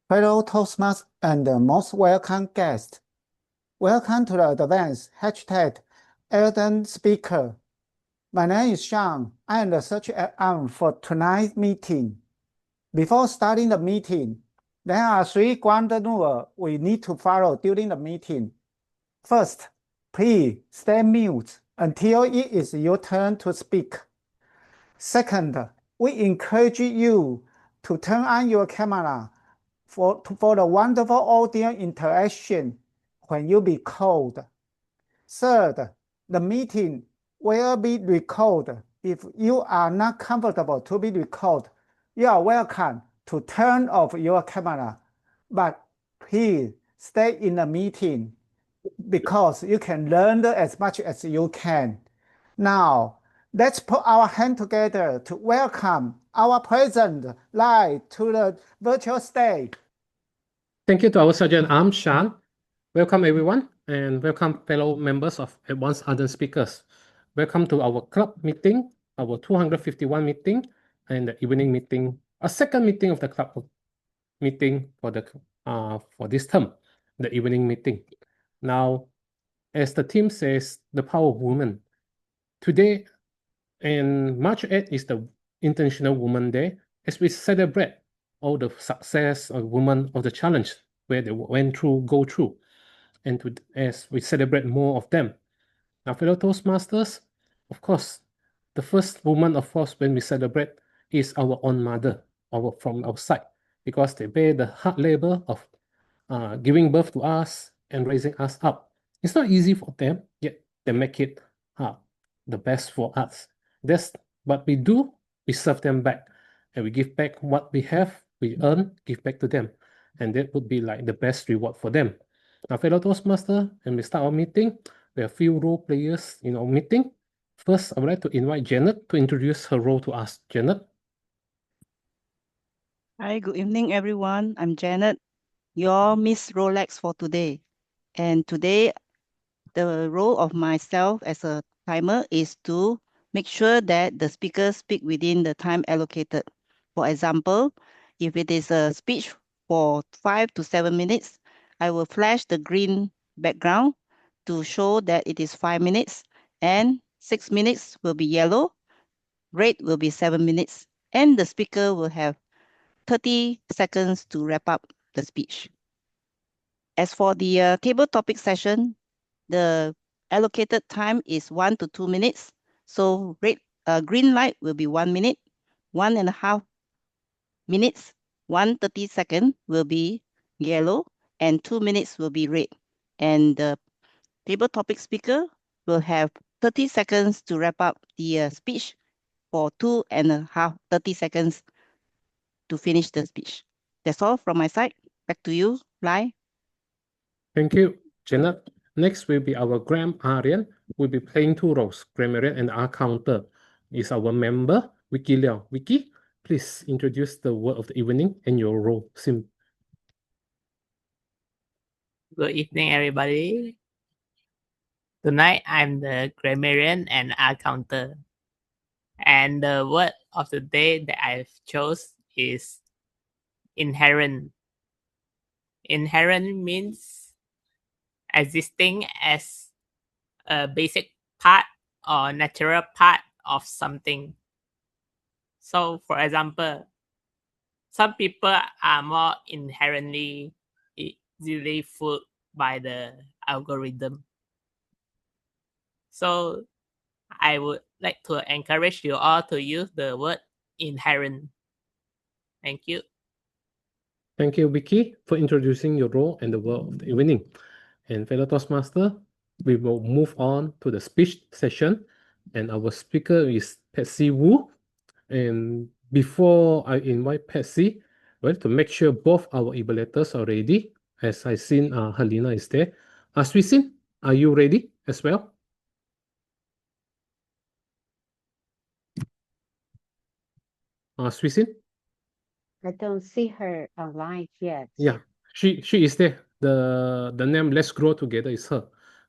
Fellow Toastmasters and most welcome guests. Welcome to the advanced hashtag Elden Speaker. My name is Sean. I am the search arm for tonight's meeting. Before starting the meeting, there are 3 ground rules we need to follow during the meeting. First, please stay mute until it is your turn to speak. Second, we encourage you to turn on your camera for the wonderful audio interaction when you be called. Third, the meeting will be recorded. If you are not comfortable to be recorded, you are welcome to turn off your camera. But please stay in the meeting because you can learn as much as you can. Now, let's put our hands together to welcome our President Lai to the virtual stage. Thank you to our Sergeant Arm, Sean. Welcome everyone, and welcome fellow members of Advanced Ardent Speakers. Welcome to our club meeting, our 251 meeting, and the evening meeting, a second meeting of the club meeting for this term, the evening meeting. Now, as the theme says, the power of women. Today, and March 8th is the International Women's Day, as we celebrate all the success of women of the challenge where they go through, and as we celebrate more of them. Now, fellow Toastmasters, of course, the first woman, of course, when we celebrate is our own mother, from our side, because they bear the hard labor of giving birth to us and raising us up. It's not easy for them, yet they make it the best for us. That's what we do. We serve them back, and we give back what we have, we earn, give back to them. And that would be like the best reward for them. Now, fellow Toastmaster, and we start our meeting, we have few role players in our meeting. First, I would like to invite Janet to introduce her role to us. Janet. Hi, good evening, everyone. I'm Janet, your Miss Rolex for today. And today, the role of myself as a timer is to make sure that the speakers speak within the time allocated. For example, if it is a speech for 5 to 7 minutes, I will flash the green background to show that it is 5 minutes, and 6 minutes will be yellow, red will be 7 minutes, and the speaker will have 30 seconds to wrap up the speech. As for the table topic session, the allocated time is 1 to 2 minutes. So green light will be 1 minute, 1.5 minutes, 130 seconds will be yellow, and 2 minutes will be red. And the table topic speaker will have 30 seconds to wrap up the speech for 30 seconds to finish the speech. That's all from my side. Back to you, Lai. Thank you, Janet. Next will be our Graham Aryan, who will be playing 2 roles, grammarian and R counter. Is our member, Vicky Liao. Vicky, please introduce the word of the evening and your role. Good evening, everybody. Tonight, I'm the grammarian and R counter. And the word of the day that I've chose is inherent. Inherent means existing as a basic part or natural part of something. So, for example, some people are more inherently easily fooled by the algorithm. So I would like to encourage you all to use the word inherent. Thank you. Thank you, Vicky, for introducing your role and the word of the evening. And fellow Toastmaster, we will move on to the speech session. And our speaker is Patsy Wu. And before I invite Patsy, well, to make sure both our evaluators are ready, as I seen Helena is there. Swisin, are you ready as well? Swisin? I don't see her online yet. Yeah, she is there. The name Let's Grow Together is her.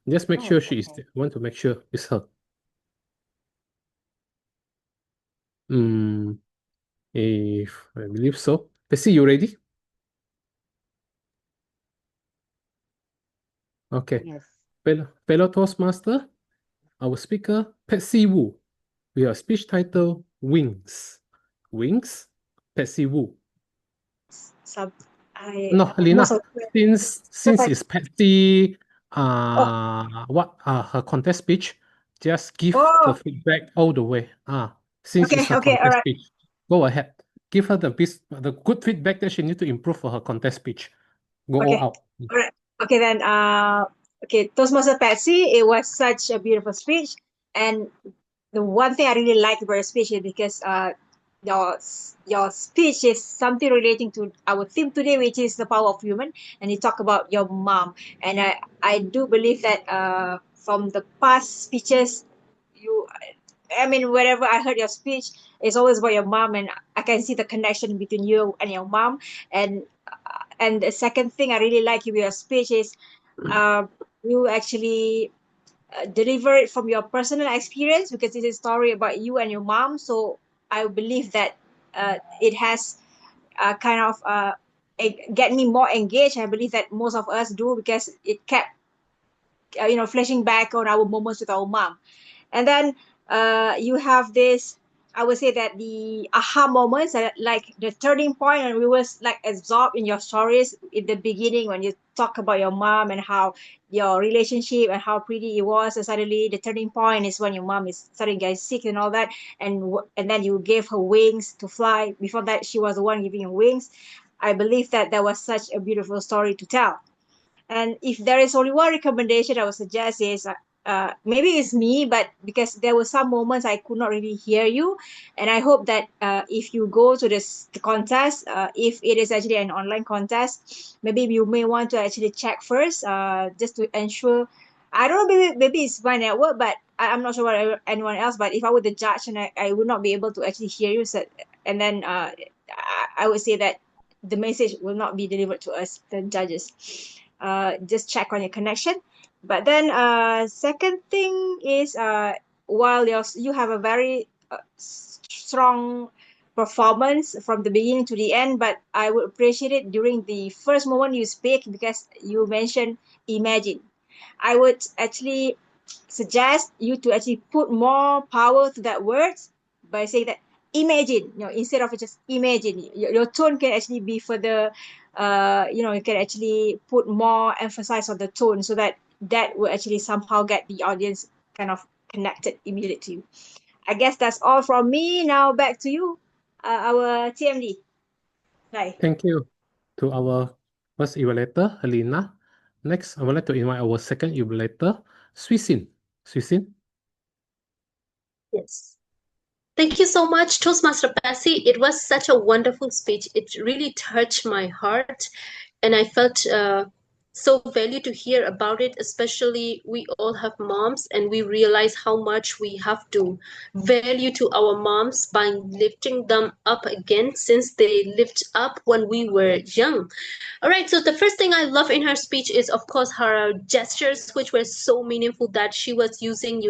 Just make sure she is there. Want to make sure it's her. If I believe so. Patsy, you ready? Okay. Yes. Fellow Toastmaster, our speaker, Patsy Wu. We have speech title Wings. Wings, Patsy Wu. Sub, No, Helena, most of since Okay. it's Patsy, what her contest speech, just give the Oh, feedback all the way. Since it's her okay, all contest right. speech, go ahead. Give her the good feedback that she need to improve for her contest speech. Go all Okay, out. all right. Okay, then, okay, Toastmaster Patsy, it was such a beautiful speech. And the one thing I really liked about your speech is because your speech is something relating to our theme today, which is the power of women, and you talk about your mom. And I do believe that from the past speeches, you I mean, whenever I heard your speech, it's always about your mom, and I can see the connection between you and your mom. And the second thing I really like with your speech is you actually deliver it from your personal experience, because it's a story about you and your mom. So I believe that it has kind of get me more engaged. I believe that most of us do, because it kept flashing back on our moments with our mom. And then you have this, I would say that the aha moments, like the turning point, and we was like absorbed in your stories in the beginning when you talk about your mom and how your relationship and how pretty it was. And suddenly the turning point is when your mom is starting getting sick and all that, and then you gave her wings to fly. Before that, she was the one giving you wings. I believe that that was such a beautiful story to tell. And if there is only one recommendation I would suggest is maybe it's me, but because there were some moments I could not really hear you, and I hope that if you go to the contest, if it is actually an online contest, maybe you may want to actually check first, just to ensure. I don't know, maybe it's my network, but I'm not sure about anyone else. But if I were the judge and I would not be able to actually hear you, so, and then I would say that the message will not be delivered to us, the judges. Just check on your connection. But then second thing is while you have a very strong performance from the beginning to the end, but I would appreciate it during the first moment you speak, because you mentioned imagine. I would actually suggest you to actually put more power to that words by saying that imagine, instead of just imagine. Your tone can actually be further, you can actually put more emphasis on the tone, so that will actually somehow get the audience kind of connected immediately to you. I guess that's all from me. Now back to you, our TMD. Bye. Thank you to our first evaluator, Helena. Next, I would like to invite our second evaluator, Suisin. Suisin. Yes. Thank you so much, Toastmaster Passy. It was such a wonderful speech. It really touched my heart, and I felt so valued to hear about it. Especially, we all have moms, and we realize how much we have to value to our moms by lifting them up again, since they lived up when we were young. All right, so the first thing I love in her speech is, of course, her gestures, which were so meaningful, that she was using,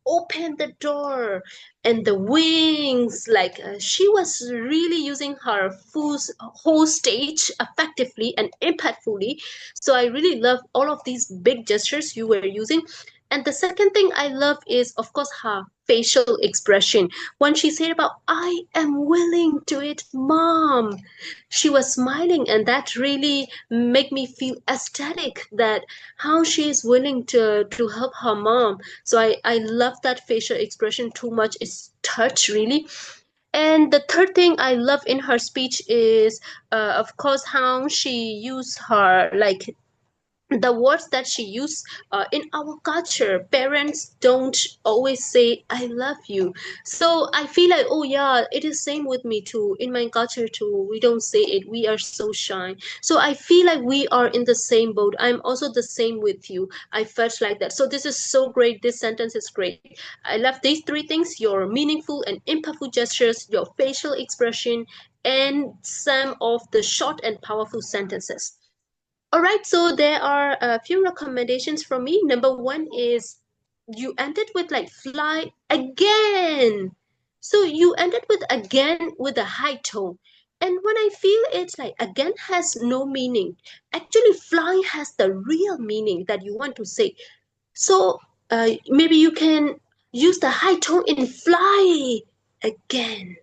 open the door and the wings. Like she was really using her whole stage effectively and impactfully. So I really love all of these big gestures you were using. And the second thing I love is, of course, her facial expression. When she said about, I am willing to it, mom, she was smiling, and that really made me feel ecstatic, that how she is willing to help her mom. So I love that facial expression too much. It's touch, really. And the third thing I love in her speech is, of course, how she used her, like, the words that she used. In our culture, parents don't always say I love you. So I feel like, oh yeah, it is same with me too. In my culture too, we don't say it, we are so shy. So I feel like we are in the same boat. I'm also the same with you. I felt like that. So this is so great. This sentence is great. I love these three things: your meaningful and impactful gestures, your facial expression, and some of the short and powerful sentences. All right, so there are a few recommendations from me. Number one is, you ended with like fly again. So you ended with again with a high tone. And when I feel it like again has no meaning, actually fly has the real meaning that you want to say. So maybe you can use the high tone in fly again,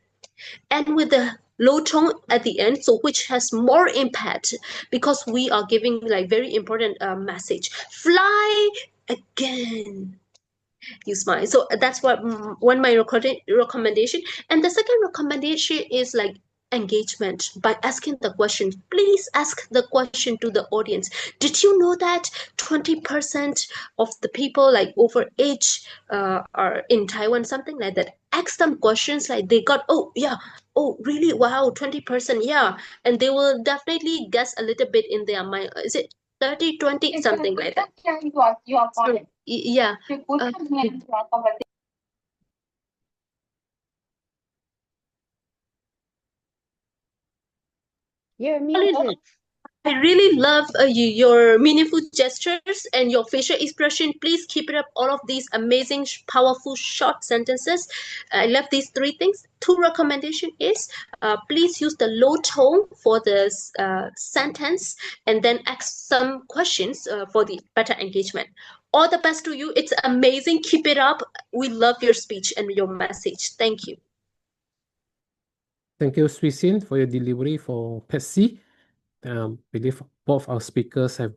and with the low tone at the end, so which has more impact because we are giving like very important message. Fly again. You smile. So that's what one my recommendation. And the second recommendation is like engagement by asking the question. Please ask the question to the audience. Did you know that 20% of the people like over age are in Taiwan, something like that? Ask them questions like they got, oh yeah, oh really, wow, 20%, yeah, and they will definitely guess a little bit in their mind. Is it 30, 20, something like that? So, yeah. You're muted. I really love your meaningful gestures and your facial expression. Please keep it up. All of these amazing, powerful, short sentences. I love these three things. Two recommendation is please use the low tone for the sentence and then ask some questions for the better engagement. All the best to you. It's amazing. Keep it up. We love your speech and your message. Thank you. Thank you, Swee Sin, for your delivery for Patsy. Believe both our speakers have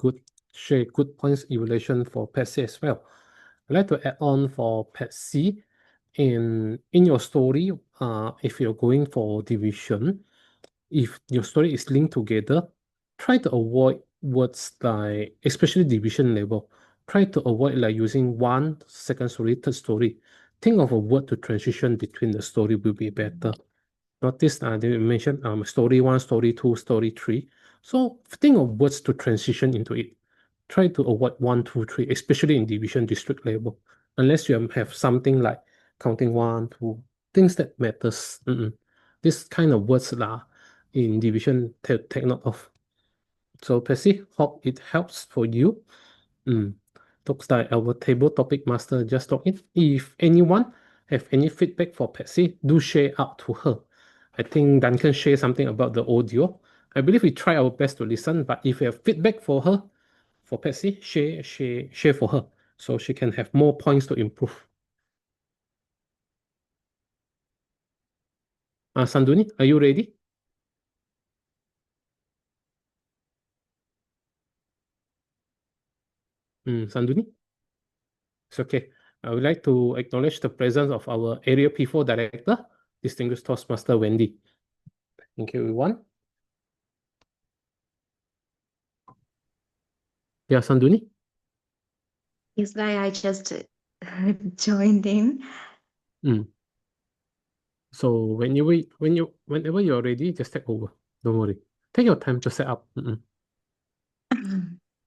share good points in relation for Patsy as well. I'd like to add on for Patsy. In your story, if you're going for division, if your story is linked together, try to avoid words like, especially division level, try to avoid like using one, second story, third story. Think of a word to transition between the story will be better. Notice they mentioned story 1, story 2, story 3. So think of words to transition into it. Try to avoid 1, 2, 3, especially in division district level. Unless you have something like counting 1, 2, things that matters. This kind of words in division take note of. So Percy, hope it helps for you. Looks like our table topic master just logged in. If anyone have any feedback for Patsy, do share out to her. I think Duncan share something about the audio. I believe we try our best to listen, but if you have feedback for her, for Patsy, share for her so she can have more points to improve. Sanduni, are you ready? Sanduni? It's okay. I would like to acknowledge the presence of our Area P4 Director, Distinguished Toastmaster Wendy. Thank you, everyone. Yeah, Sanduni? Yes, I just joined in. So whenever you're ready, just take over. Don't worry. Take your time to set up.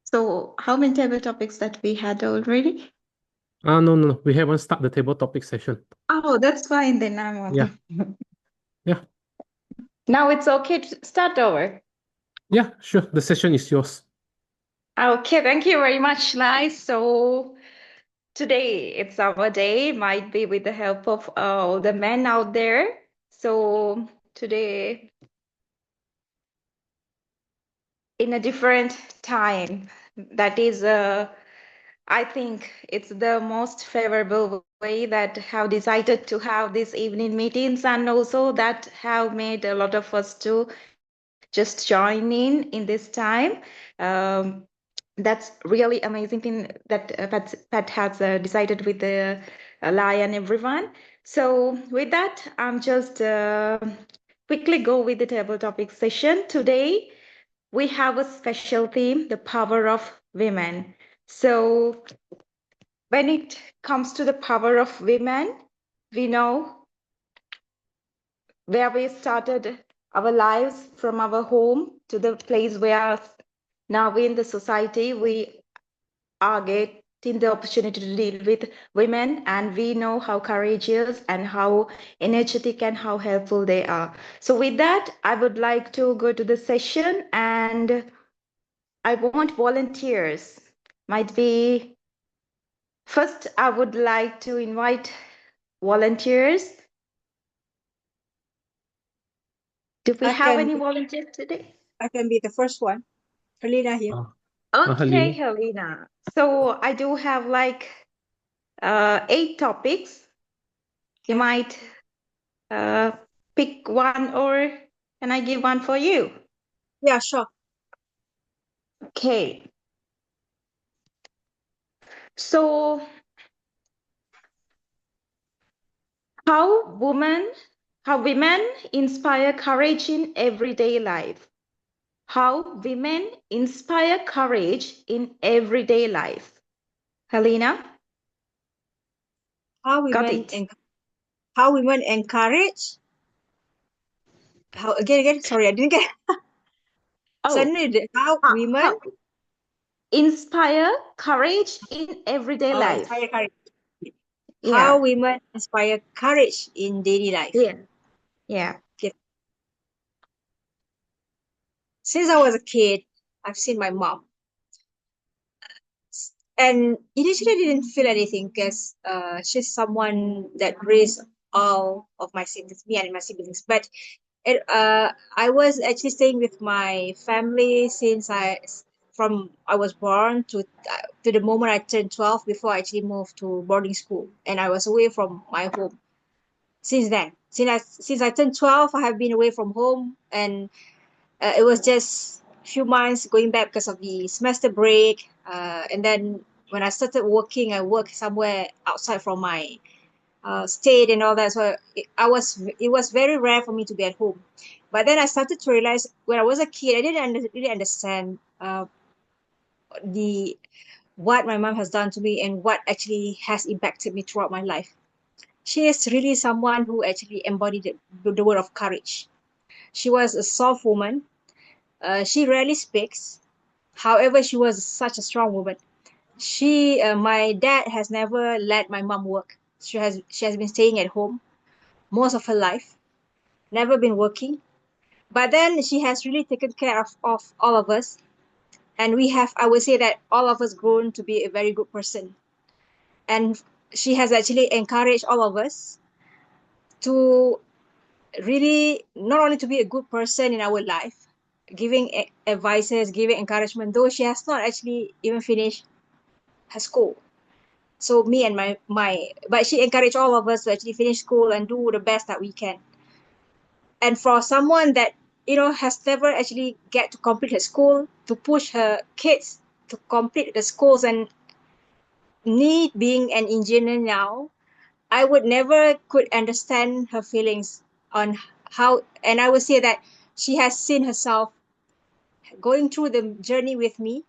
So how many table topics that we had already? No. We haven't started the table topic session. Oh, that's fine then. I'm okay. Yeah. Now it's okay to start over. Yeah, sure. The session is yours. Okay, thank you very much, Lai. So today it's our day, might be with the help of all the men out there. So today, in a different time, that is I think it's the most favorable way that have decided to have these evening meetings, and also that have made a lot of us to just join in this time. That's really amazing thing that Pat has decided with the Lai and everyone. So with that, I'm just quickly go with the table topic session. Today, we have a special theme, the power of women. So when it comes to the power of women, we know where we started our lives from our home to the place where now in the society we are getting the opportunity to deal with women, and we know how courageous and how energetic and how helpful they are. So with that, I would like to go to the session, and I want volunteers. Might be first, I would like to invite volunteers. Do we I have can any volunteers today? be the first one. Helena here. Okay, Helena. Helena. So I do have like 8 topics. You might pick one, or can I give one for you? Yeah, sure. Okay. So how women inspire courage in everyday life. How women inspire courage in everyday life. Helena, How got women it? how women encourage. How again? Sorry, I didn't get. Oh, Suddenly, how women how inspire courage in everyday life. inspire courage. Yeah, How women inspire courage in daily life. yeah. Okay. Since I was a kid, I've seen my mom, and initially I didn't feel anything because she's someone that raised all of my siblings, me and my siblings. But I was actually staying with my family since from I was born to the moment I turned 12 before I actually moved to boarding school, and I was away from my home since then. Since I turned 12, I have been away from home, and it was just few months going back because of the semester break. And then when I started working, I worked somewhere outside from my state and all that. So it was very rare for me to be at home. But then I started to realize when I was a kid, I didn't really understand the what my mom has done to me and what actually has impacted me throughout my life. She is really someone who actually embodied the word of courage. She was a soft woman. She rarely speaks. However, she was such a strong woman. My dad has never let my mom work. She has been staying at home most of her life, never been working. But then she has really taken care of all of us. And I would say that all of us grown to be a very good person. And she has actually encouraged all of us to really not only to be a good person in our life, giving advices, giving encouragement, though she has not actually even finished her school. So me and but she encouraged all of us to actually finish school and do the best that we can. And for someone that has never actually get to complete her school, to push her kids to complete the schools and need being an engineer now, I would never could understand her feelings on how. And I would say that she has seen herself going through the journey with me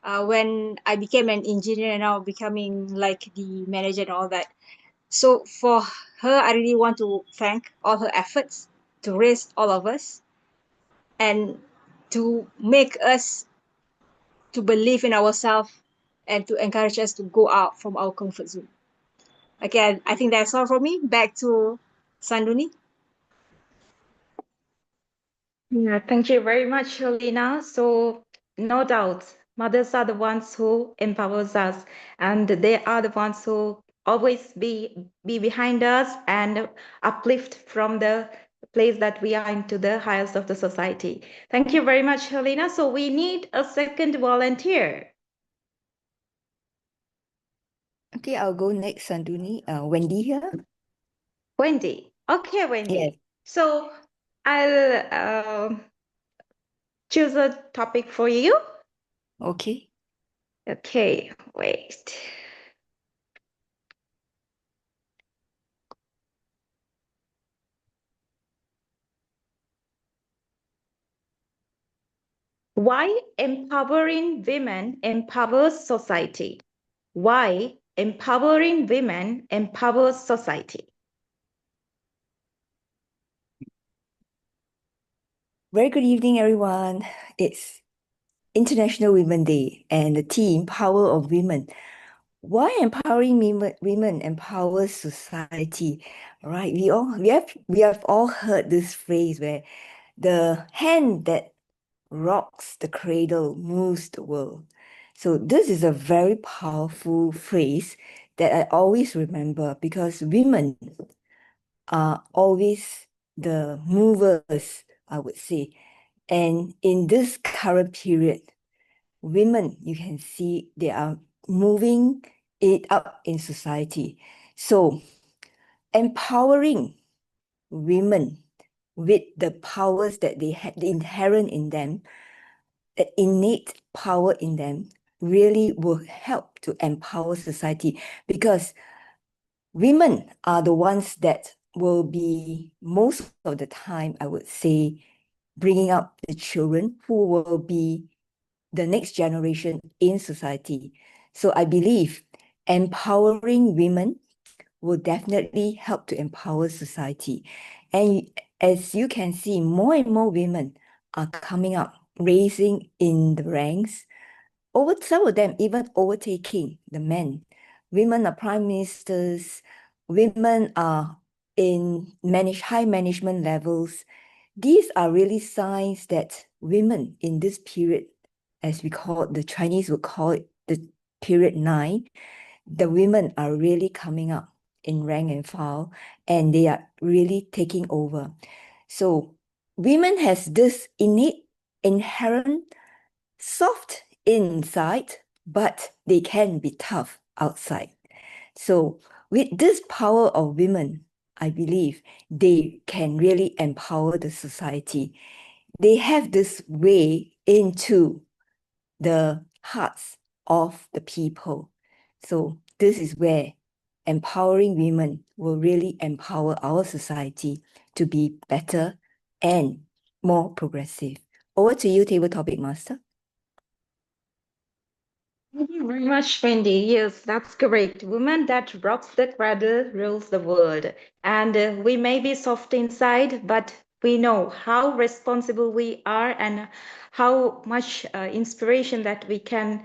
when I became an engineer and now becoming like the manager and all that. So for her, I really want to thank all her efforts to raise all of us and to make us to believe in ourselves and to encourage us to go out from our comfort zone. Again, I think that's all from me. Back to Sanduni. Yeah, thank you very much, Helena. So no doubt, mothers are the ones who empowers us, and they are the ones who always be behind us and uplift from the place that we are into the highest of the society. Thank you very much, Helena. So we need a second volunteer. Okay, I'll go next, Sanduni. Wendy here. Wendy. Okay, Wendy. Yes. So I'll choose a topic for you. Okay. Okay, wait. Why empowering women empowers society? Why empowering women empowers society? Very good evening, everyone. It's International Women's Day and the theme, Power of Women. Why empowering women empowers society? Right? We have all heard this phrase where the hand that rocks the cradle moves the world. So this is a very powerful phrase that I always remember because women are always the movers I would say. And in this current period, women, you can see they are moving it up in society. So empowering women with the powers that they had inherent in them, the innate power in them, really will help to empower society, because women are the ones that will be most of the time, I would say, bringing up the children who will be the next generation in society. So I believe empowering women will definitely help to empower society. And as you can see, more and more women are coming up, raising in the ranks, over some of them even overtaking the men. Women are prime ministers, women are in high management levels. These are really signs that women in this period, as we call it, the Chinese would call it the period 9, the women are really coming up in rank and file, and they are really taking over. So women has this innate, inherent, soft inside, but they can be tough outside. So with this power of women, I believe they can really empower the society. They have this way into the hearts of the people. So this is where empowering women will really empower our society to be better and more progressive. Over to you, Table Topic Master. Thank you very much, Wendy. Yes, that's correct. Woman that rocks the cradle rules the world. And we may be soft inside, but we know how responsible we are and how much inspiration that we can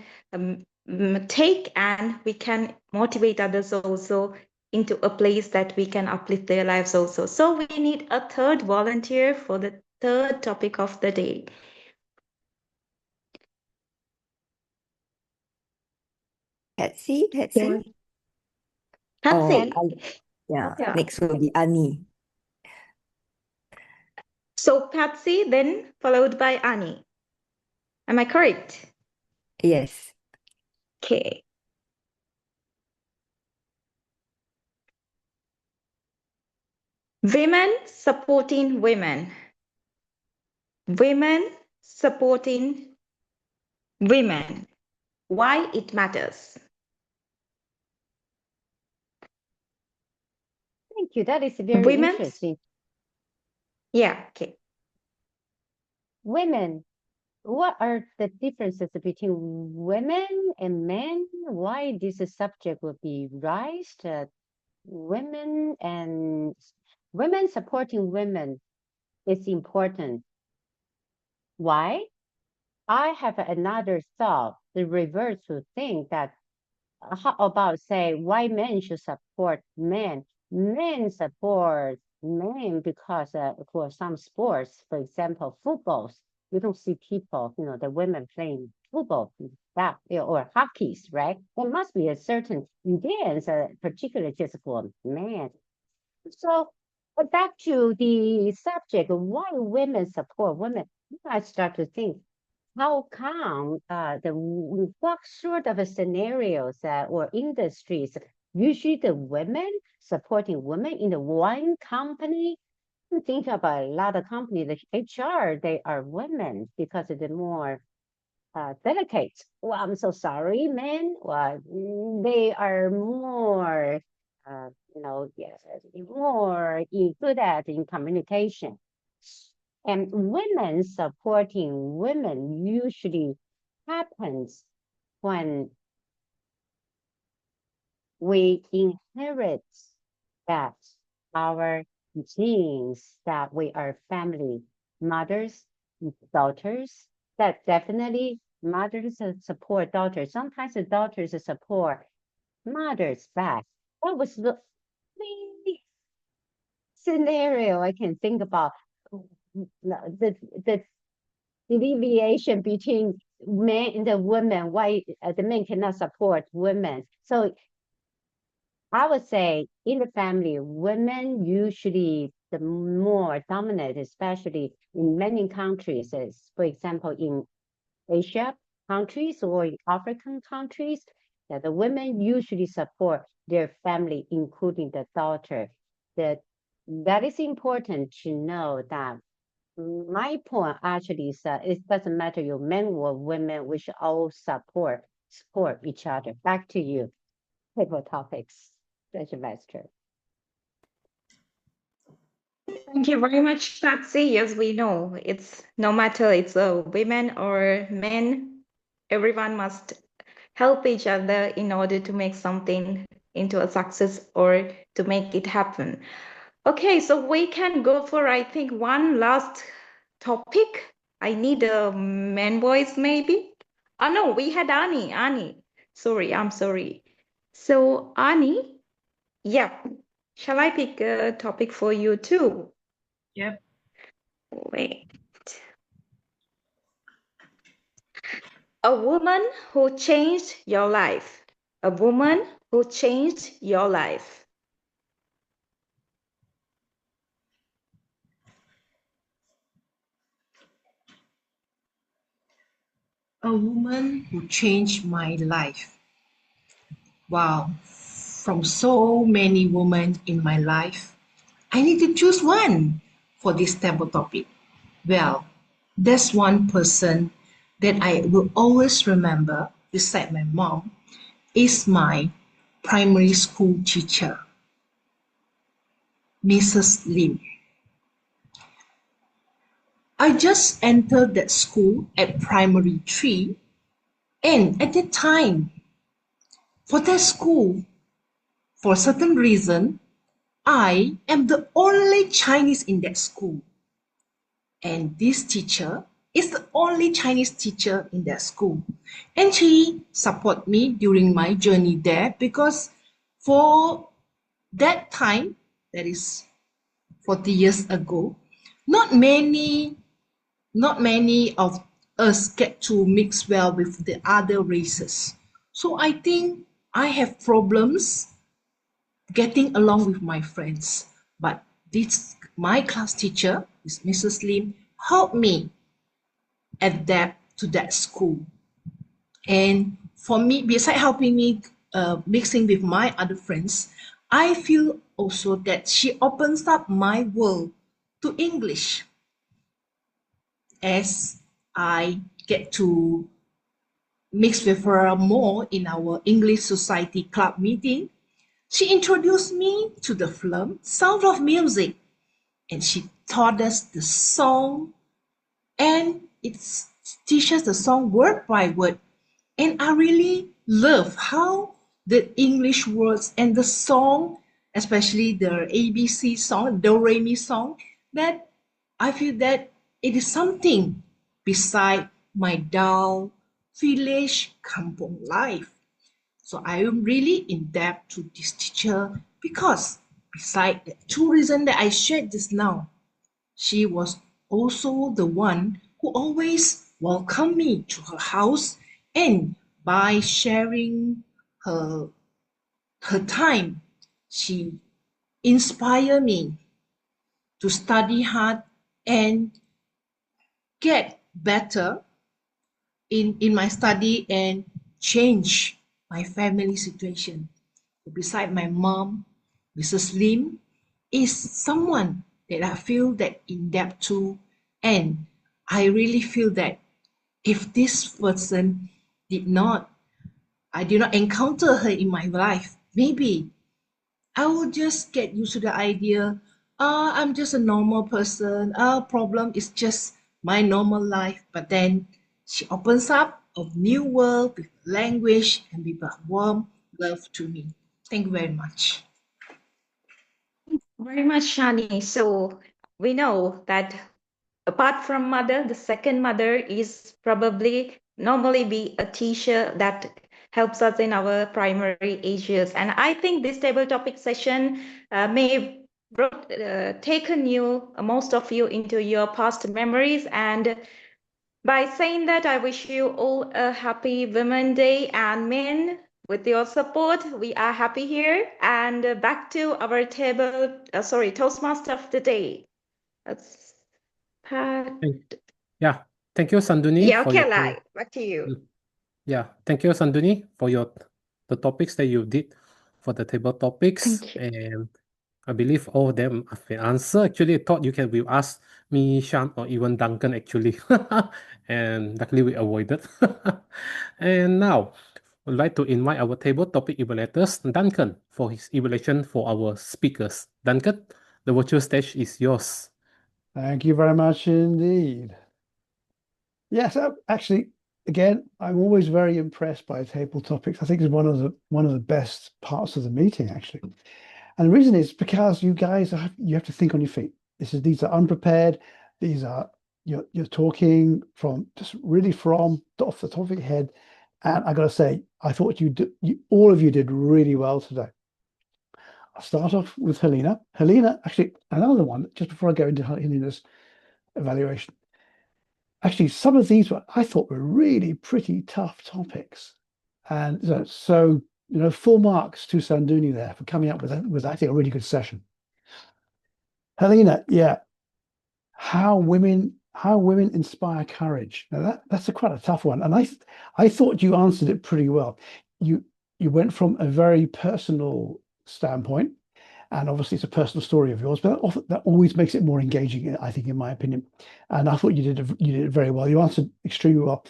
take, and we can motivate others also into a place that we can uplift their lives also. So we need a third volunteer for the third topic of the day. Patsy? Yeah. Oh, Patsy. yeah. Yeah. Next will be Annie. So Patsy, then followed by Annie. Am I correct? Yes. Okay. Women supporting women. Women supporting women. Why it matters. Thank you. That is very Women. interesting. Yeah, okay. Women, what are the differences between women and men? Why this subject will be raised? Women and women supporting women is important. Why? I have another thought, the reverse to think that how about say why men should support men? Men support men because for some sports, for example, footballs, you don't see people, the women playing football, that or hockeys, right? There must be a certain events, particularly just for men. So back to the subject of why women support women, I start to think how come what sort of scenarios or industries usually the women supporting women in the one company? You think about a lot of companies, the HR, they are women because they're more delicate. Well, I'm so sorry, men. Well, they are more, more good at in communication. And women supporting women usually happens when we inherit that our genes, that we are family, mothers, daughters, that definitely mothers support daughters. Sometimes the daughters support mothers back. That was the only scenario I can think about. The deviation between men and the women, why the men cannot support women. So I would say in the family, women usually the more dominant, especially in many countries, as, for example, in Asia countries or in African countries, that the women usually support their family, including the daughter. That is important to know that my point actually is that it doesn't matter you're men or women, we should all support each other. Back to you. Table topics, Treasure Master. Thank you very much, Patsy. As we know, it's no matter it's a women or men, everyone must help each other in order to make something into a success or to make it happen. Okay, so we can go for, I think, one last topic. I need a man voice maybe. Oh no, we had Ani. Sorry, I'm sorry. So Ani, yeah. Shall I pick a topic for you too? Yep. Wait. A woman who changed your life. A woman who changed your life. A woman who changed my life. Wow, from so many women in my life, I need to choose one for this table topic. Well, there's one person that I will always remember beside my mom is my primary school teacher, Mrs. Lim. I just entered that school at primary 3, and at that time, for that school, for a certain reason, I am the only Chinese in that school. And this teacher is the only Chinese teacher in that school. And she supported me during my journey there because for that time, that is 40 years ago, not many of us get to mix well with the other races. So I think I have problems getting along with my friends. But my class teacher, Mrs. Lim, helped me adapt to that school. And for me, besides helping me mixing with my other friends, I feel also that she opens up my world to English as I get to mix with her more in our English Society Club meeting. She introduced me to the film Sound of Music, and she taught us the song, and it teaches the song word by word. And I really love how the English words and the song, especially the ABC song, Do Re Mi song, that I feel that it is something beside my dull village kampong life. So I am really in debt to this teacher because beside the two reasons that I shared just now, she was also the one who always welcomed me to her house, and by sharing her time, she inspired me to study hard and get better in my study and change my family situation. Beside my mom, Mrs. Lim is someone that I feel that in depth to, and I really feel that if this person I did not encounter her in my life, maybe I will just get used to the idea, I'm just a normal person, problem is just my normal life. But then she opens up a new world with language and with a warm love to me. Thank you very much. Very much, Shani. So we know that apart from mother, the second mother is probably normally be a teacher that helps us in our primary ages. And I think this table topic session may taken you, most of you, into your past memories. And by saying that, I wish you all a happy Women's Day, and men, With your support, we are happy here. And back to our Toastmaster of the day. That's Pat. Yeah, thank you, Sanduni. Yeah, for okay, your Lai, back to you. Yeah, thank you, Sanduni, for the topics that you did for the table topics. Thank you. And I believe all of them have been answered. Actually, I thought you will ask me, Sean, or even Duncan, actually. And luckily we avoided. And now, I'd like to invite our table topic evaluators, Duncan, for his evaluation for our speakers. Duncan, the virtual stage is yours. Thank you very much indeed. Yes, actually, again, I'm always very impressed by table topics. I think it's one of the best parts of the meeting, actually. And the reason is because you guys you have to think on your feet. These are unprepared. These are you're talking from just really from off the top of your head. And I got to say, I thought all of you did really well today. I'll start off with Helena. Helena, actually, another one, just before I go into Helena's evaluation. Actually, some of these I thought were really pretty tough topics. And so full marks to Sanduni there for coming up with I think, a really good session. Helena, yeah, how women inspire courage. Now that's quite a tough one. And I thought you answered it pretty well. You went from a very personal standpoint, and obviously it's a personal story of yours, but that always makes it more engaging, I think, in my opinion. And I thought you did it very well. You answered extremely well.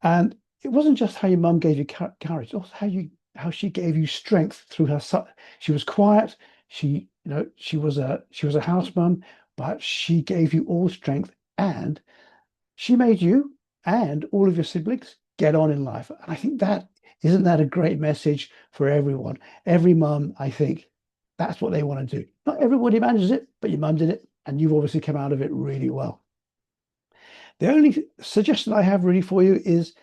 And it wasn't just how your mum gave you courage, also how she gave you strength through her. She was quiet. She was a house mum, but she gave you all strength, and she made you and all of your siblings get on in life. And I think isn't that a great message for everyone? Every mum, I think, that's what they want to do. Not everybody manages it, but your mum did it, and you've obviously come out of it really well. The only suggestion I have really for you is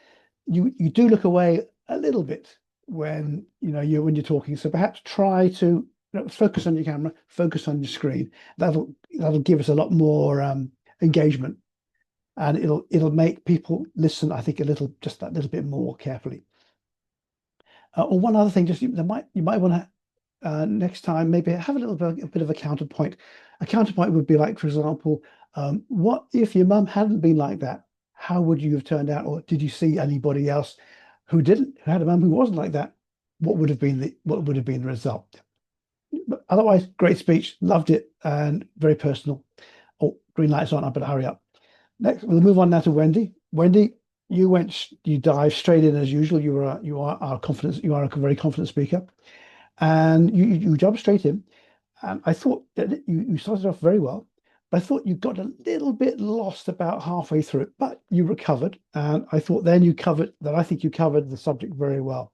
you do look away a little bit when you're talking. So perhaps try to focus on your camera, focus on your screen. That'll give us a lot more engagement, and it'll make people listen, I think, just that little bit more carefully. Or one other thing, just you might want to next time maybe have a bit of a counterpoint. A counterpoint would be like, for example, what if your mum hadn't been like that? How would you have turned out? Or did you see anybody else who had a mum who wasn't like that? What would have been the result? But otherwise, great speech, loved it, and very personal. Oh, green light's on. I better hurry up. Next, we'll move on now to Wendy. Wendy, you dive straight in as usual. You are a very confident speaker, and you jumped straight in. And I thought that you started off very well, but I thought you got a little bit lost about halfway through it, but you recovered. And I thought then I think you covered the subject very well.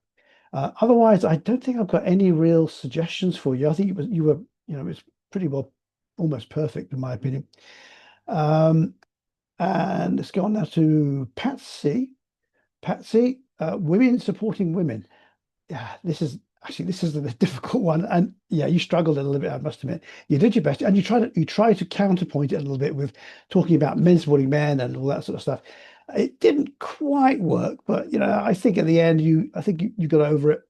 Otherwise, I don't think I've got any real suggestions for you. I think it was pretty well, almost perfect in my opinion. And let's go on now to Patsy. Patsy, women supporting women. Yeah, this is the difficult one, and yeah, you struggled a little bit, I must admit. You did your best, and you tried to counterpoint it a little bit with talking about men supporting men and all that sort of stuff. It didn't quite work, but I think at the end you got over it.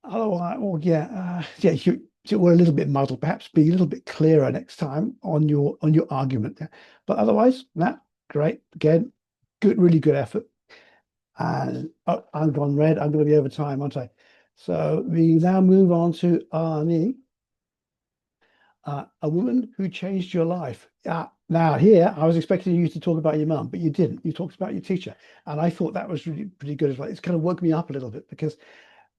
Otherwise, well, you were a little bit muddled. Perhaps be a little bit clearer next time on your argument there. But otherwise, great. Again, good, really good effort. And I'm gone red. I'm going to be over time, aren't I? So we now move on to Arnie, a woman who changed your life. Now here, I was expecting you to talk about your mum, but you didn't. You talked about your teacher. And I thought that was really pretty good as well. It's kind of woke me up a little bit, because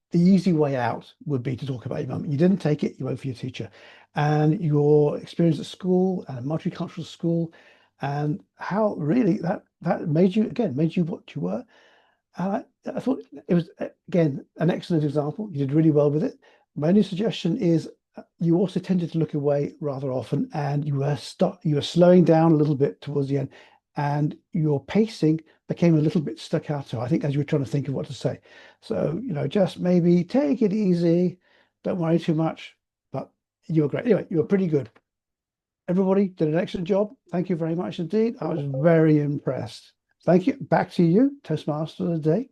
the easy way out would be to talk about your mum. You didn't take it, you went for your teacher. And your experience at school and a multicultural school, and how really that made you what you were. I thought it was, again, an excellent example. You did really well with it. My only suggestion is you also tended to look away rather often, and you were slowing down a little bit towards the end, and your pacing became a little bit staccato, I think, as you were trying to think of what to say. So, just maybe take it easy, don't worry too much, but you were great. Anyway, you were pretty good. Everybody did an excellent job. Thank you very much indeed. I was very impressed. Thank you. Back to you, Toastmaster of the day.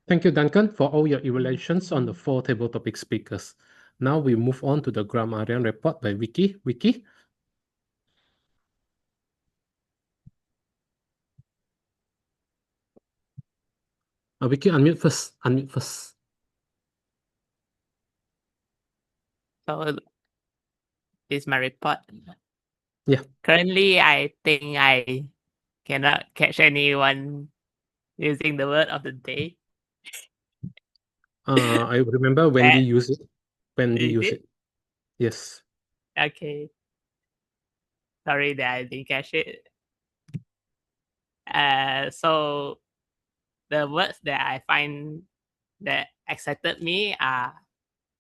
Thank you, Duncan, for all your evaluations on the 4 table topic speakers. Now we move on to the grammarian report by Vicky. Vicky? Vicky, unmute first. Unmute first. So this is my report. Yeah. Currently, I think I cannot catch anyone using the word of the day. I remember Wendy used it. Wendy used it. Yes. Okay. Sorry that I didn't catch it. So the words that I find that excited me are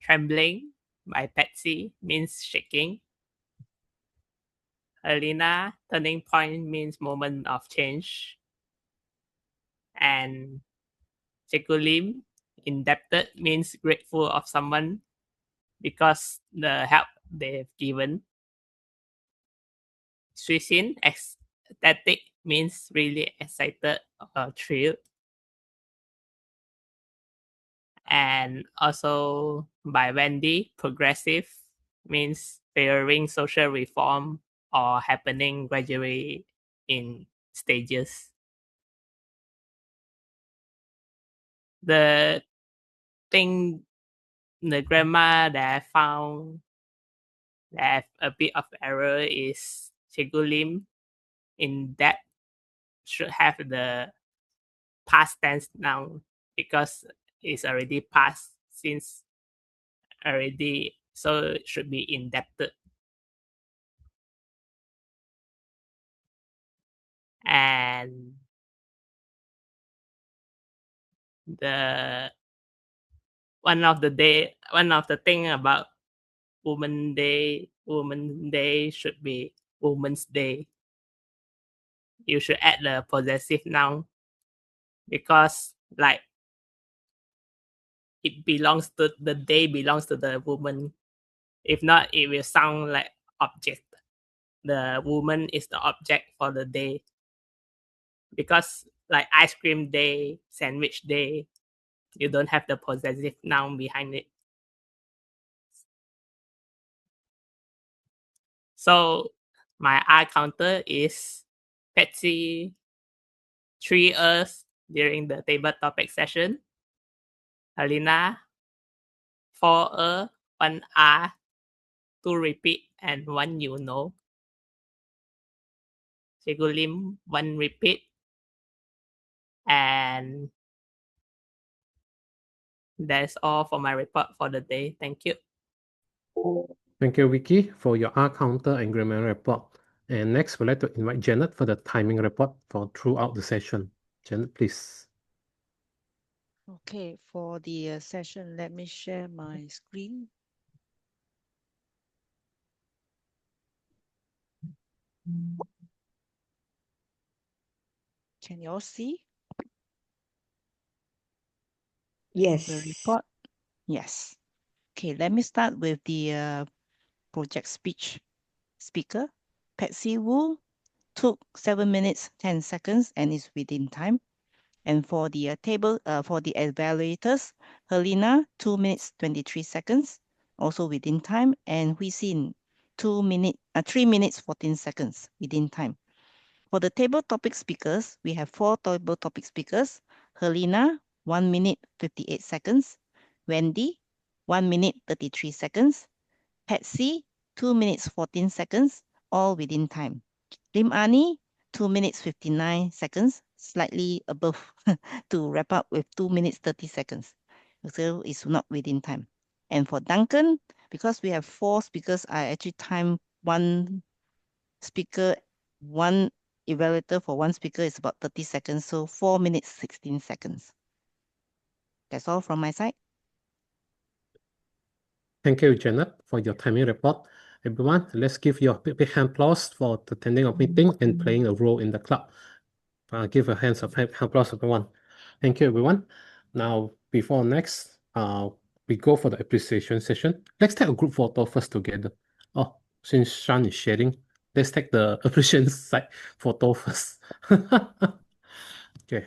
trembling by Patsy means shaking. Helena, turning point means moment of change. And Chekulim, indebted means grateful of someone because the help they've given. Suisin, ecstatic means really excited or thrilled. And also by Wendy, progressive means favoring social reform or happening gradually in stages. The thing, the grammar that I found that have a bit of error is Chegulim in that should have the past tense noun because it's already past since already, so it should be indebted. And the one of the thing about Women's Day should be Women's Day. You should add the possessive noun because like it belongs to the day belongs to the woman. If not, it will sound like object. The woman is the object for the day. Because like ice cream day, sandwich day, you don't have the possessive noun behind it. So my R counter is Patsy 3 E's during the table topic session. Alina 4 1 R, 2 repeat and 1 you know. Segulim 1 repeat. And that's all for my report for the day. Thank you. Thank you, Vicky, for your R counter and grammar report. And next, we'd like to invite Janet for the timing report for throughout the session. Janet, please. Okay, for the session, let me share my screen. Can you all see Yes. the report? Yes. Okay, let me start with the project speaker. Patsy Wu took 7 minutes 10 seconds and is within time. And for the for the evaluators, Helena 2 minutes 23 seconds, also within time, and Hui Xin 3 minutes 14 seconds within time. For the table topic speakers, we have 4 table topic speakers. Helena 1 minute 58 seconds, Wendy 1 minute 33 seconds, Patsy 2 minutes 14 seconds, all within time. Lim Ani 2 minutes 59 seconds, slightly above to wrap up with 2 minutes 30 seconds. So it's not within time. And for Duncan, because we have 4 speakers, I actually time 1 speaker, 1 evaluator for 1 speaker is about 30 seconds. So 4 minutes 16 seconds. That's all from my side. Thank you, Janet, for your timing report. Everyone, let's give your big hand applause for attending our meeting and playing a role in the club. Give a hand applause, everyone. Thank you, everyone. Now, before next, we go for the appreciation session. Let's take a group photo first together. Oh, since Sean is sharing, let's take the appreciation side photo first. Okay.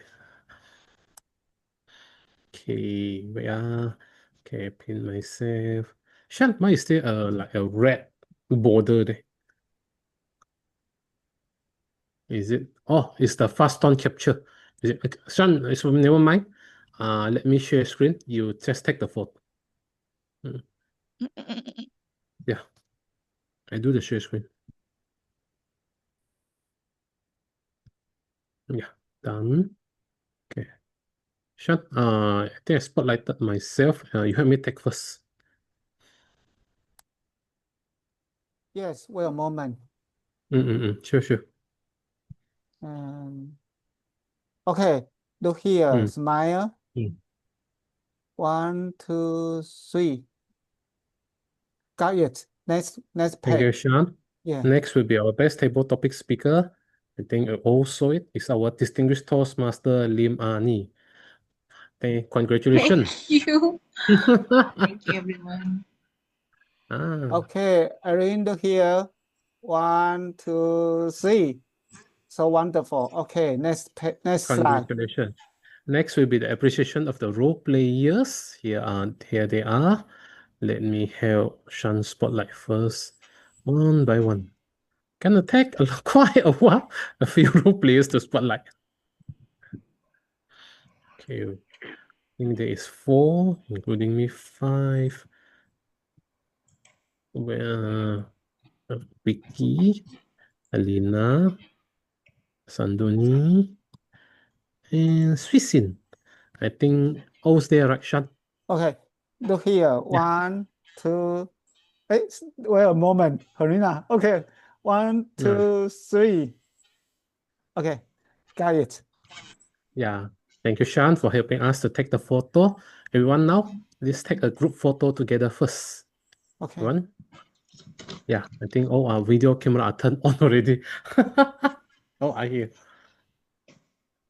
Okay, wait. Okay, pin myself. Shan, mine is still like a red border there. Is it? Oh, it's the fast on capture. Is it? Okay, Shan, never mind. Let me share screen. You just take the photo. Yeah, I do the share screen. Yeah, done. Okay. Shan, I think I spotlighted myself. You help me take first. Yes, wait a moment. Sure. Okay, look here, Mm. smile. Mm. 1, 2, 3. Got it. Next Thank you, page. Shan. Yeah. Next will be our best table topic speaker. I think also it is our distinguished Toastmaster Lim Ani. Congratulations. Thank you. Thank you, everyone. Okay, Erin, look here. 1, 2, 3. So wonderful. Okay, next slide. Congratulations. Next will be the appreciation of the role players. Here they are. Let me help Shan spotlight first, one by one. Gonna take quite a while, a few role players to spotlight. Okay, I think there is 4, including me, 5. Vicky, Alina, Sandoni, and Swissin. I think all's there, right, Shan? Okay, look here. 1, 2. Wait a moment, Karina. Okay, 1, 2, 3. Okay, got it. Yeah. Thank you, Shan, for helping us to take the photo. Everyone now, let's take a group photo together first. Okay. Everyone? Yeah, I think all our video camera are turned on already. Oh, I hear.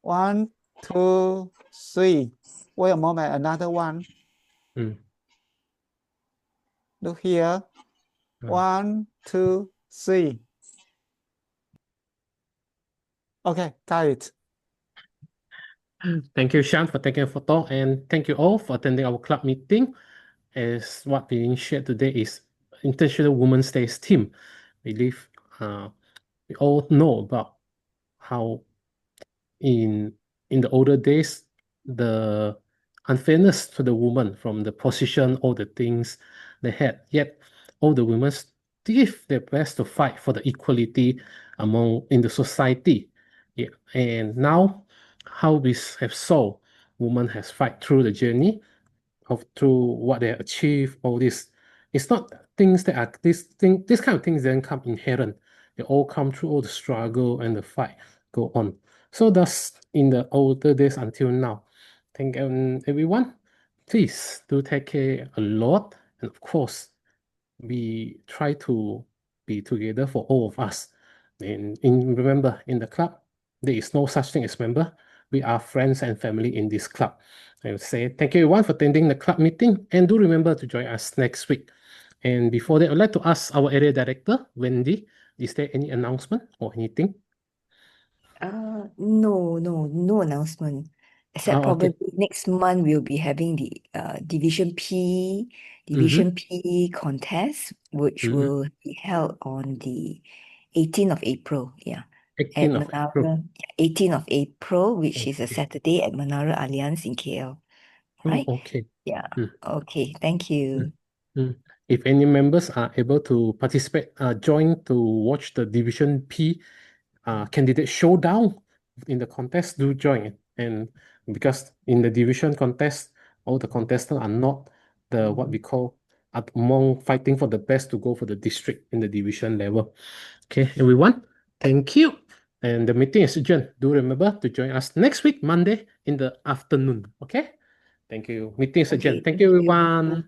1, 2, 3. Wait a moment, another one. Look here. 1, 2, 3. Okay, got it. Thank you, Shan, for taking a photo, and thank you all for attending our club meeting. As what being shared today is International Women's Day theme. We believe we all know about how in the older days the unfairness to the woman from the position, all the things they had. Yet all the women give their best to fight for the equality in the society. Yeah. And now how we have saw women has fight through the journey through what they achieve, all this. It's not things that are this kind of things then come inherent. They all come through all the struggle and the fight go on. So thus in the older days until now. Thank everyone. Please do take care a lot. And of course, we try to be together for all of us. And remember, in the club, there is no such thing as member. We are friends and family in this club. I would say thank you everyone for attending the club meeting, and do remember to join us next week. And before that, I'd like to ask our area director, Wendy, is there any announcement or anything? No announcement. Except Okay. probably next month we'll be having the Division P contest, which will be held on the 18th of April. Yeah. At 18th of April. Menara, 18th of April, which is a Saturday at Menara Alliance in KL. Right? Oh, okay. Yeah. Okay. Thank you. If any members are able to participate, join to watch the Division P candidate showdown in the contest, do join. And because in the division contest, all the contestants are not the what we call among fighting for the best to go for the district in the division level. Okay, everyone, thank you. And the meeting is adjourned. Do remember to join us next week, Monday in the afternoon. Okay? Thank you. Meeting is adjourned. Thank you, everyone.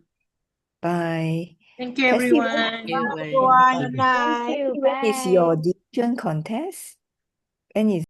Bye. Thank you, Patsy, everyone. Everyone, good when night. is your division contest? When is